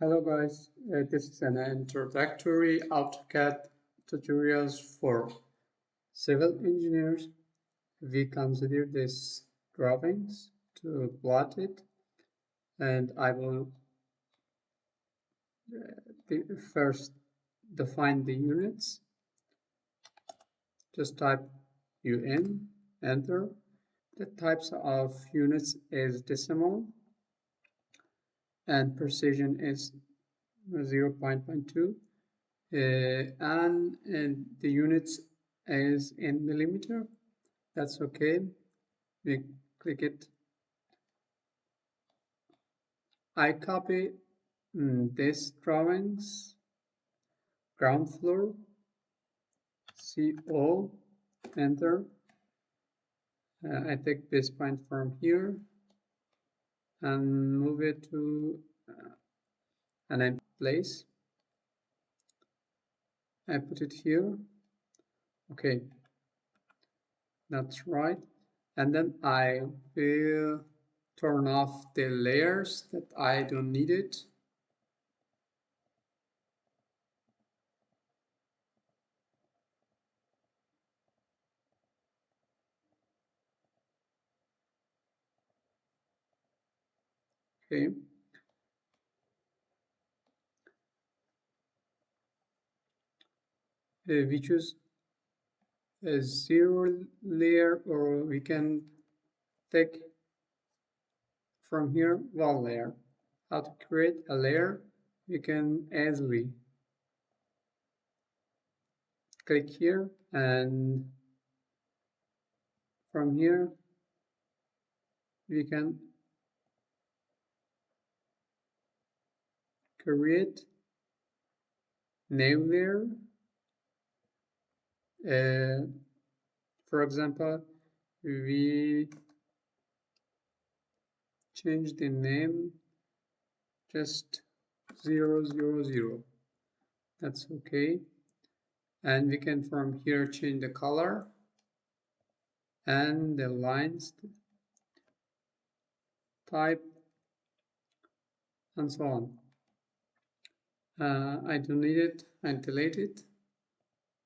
Hello guys, this is an introductory AutoCAD tutorials for civil engineers. We consider these drawings to plot it, and I will first define the units. Just type UN, enter. The types of units is decimal and precision is 0.2. And the units is in millimeter. That's okay. We click it. I copy this drawings, ground floor, CO, enter. I take this point from here and move it to an empty place. I put it here. Okay, that's right. And then I will turn off the layers that I don't need it. Okay. We choose a zero layer, or we can take from here wall layer. How to create a layer? You can easily click here, and from here we can create new layer. For example, we change the name just 000. That's okay. And we can from here change the color and the lines type and so on. I don't need it. I delete it.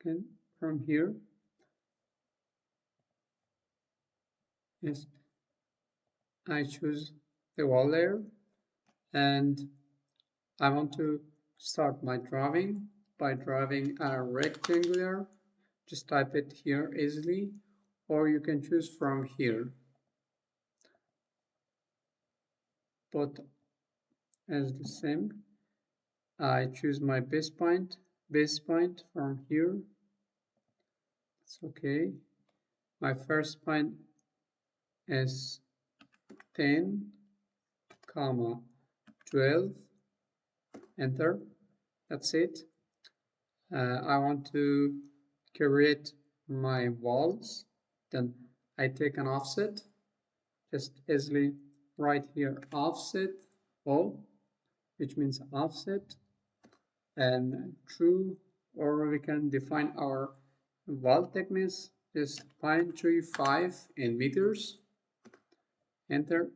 Okay, from here. Yes, I choose the wall layer, and I want to start my drawing by drawing a rectangular. Just type it here easily, or you can choose from here. Both as the same. I choose my base point from here. It's okay. My first point is 10, 12. Enter. That's it. I want to create my walls. Then I take an offset. Just easily write here offset O, which means offset, and true, or we can define our wall thickness is 0.35 in meters. Enter.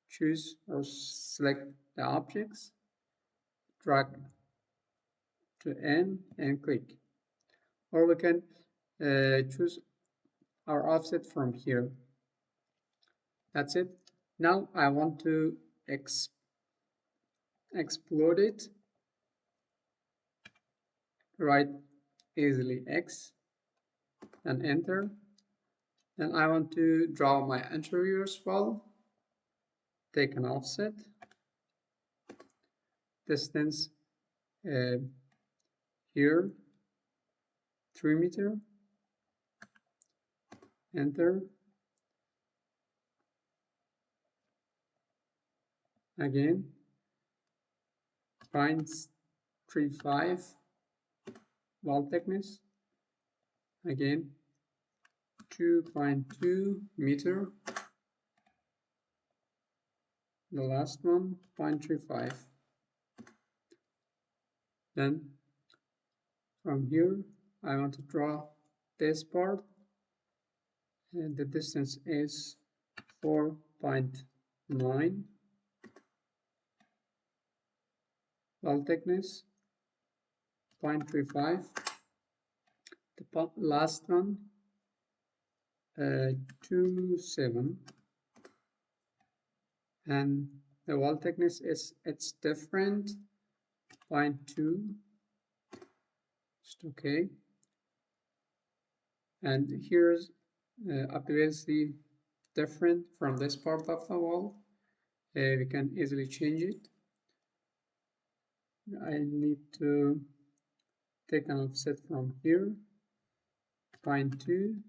Choose or select the objects, drag to N and click. Or we can choose our offset from here. That's it. Now I want to explode it. Write easily X and enter. Then I want to draw my interiors wall. Take an offset. Distance here 3 meter. Enter. Again 0.35 wall thickness. Again 2.2 meter. The last one 0.35. Then from here I want to draw this part, and the distance is 4.9. wall thickness 0.35. The last one 27, and the wall thickness is it's different 0.2. Just okay. And here's obviously different from this part of the wall. We can easily change it. I need to take an offset from here, 0.2,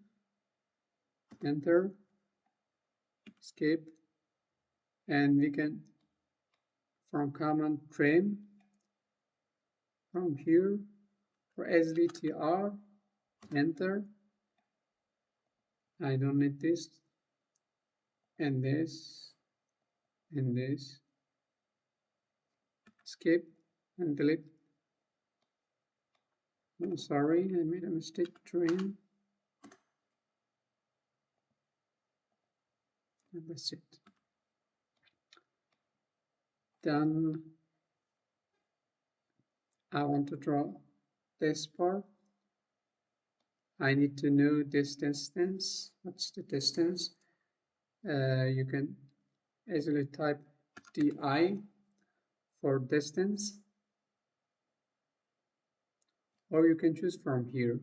enter, escape, and we can from command trim from here for SDTR, enter. I don't need this and this and this. Escape and delete. Oh, sorry, I made a mistake. Trim. And that's it. Then I want to draw this part. I need to know this distance. What's the distance? You can easily type DI for distance, or you can choose from here.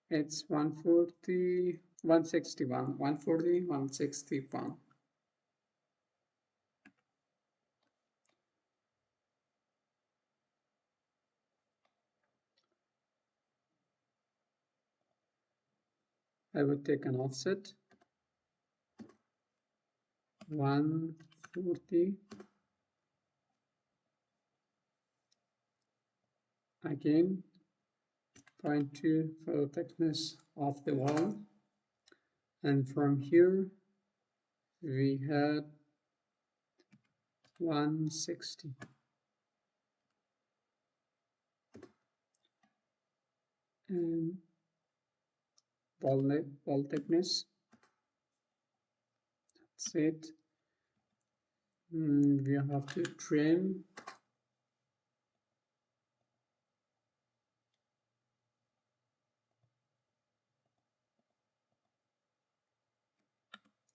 It's 140, 161, 140, 161. I would take an offset 140, again 0.2 for the thickness of the wall, and from here we had 160. And wall thickness, that's it. We have to trim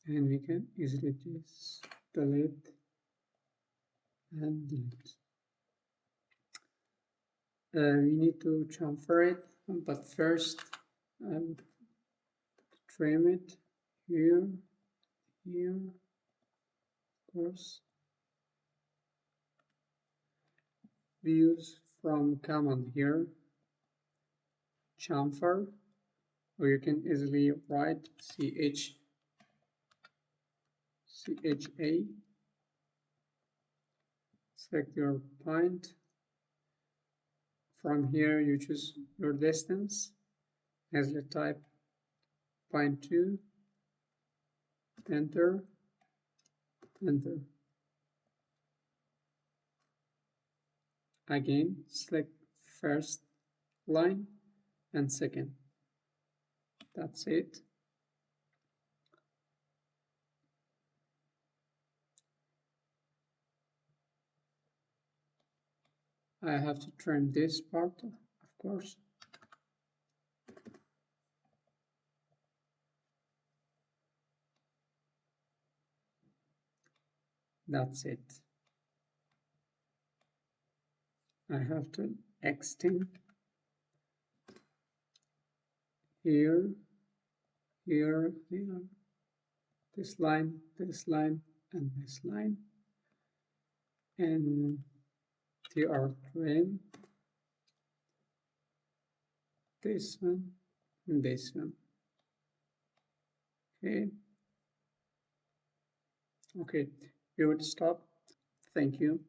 and we can easily just delete and delete. We need to chamfer it, but first trim it here, here, of course. We use from command here, chamfer, or you can easily write CHA. Select your point. From here you choose your distance, easily type 0.2, enter, enter. Again, select first line and second. That's it. I have to trim this part, of course. That's it. I have to extend here, here, here, this line, and this line, and TR trim, this one, and this one. Okay. Okay, we would stop. Thank you.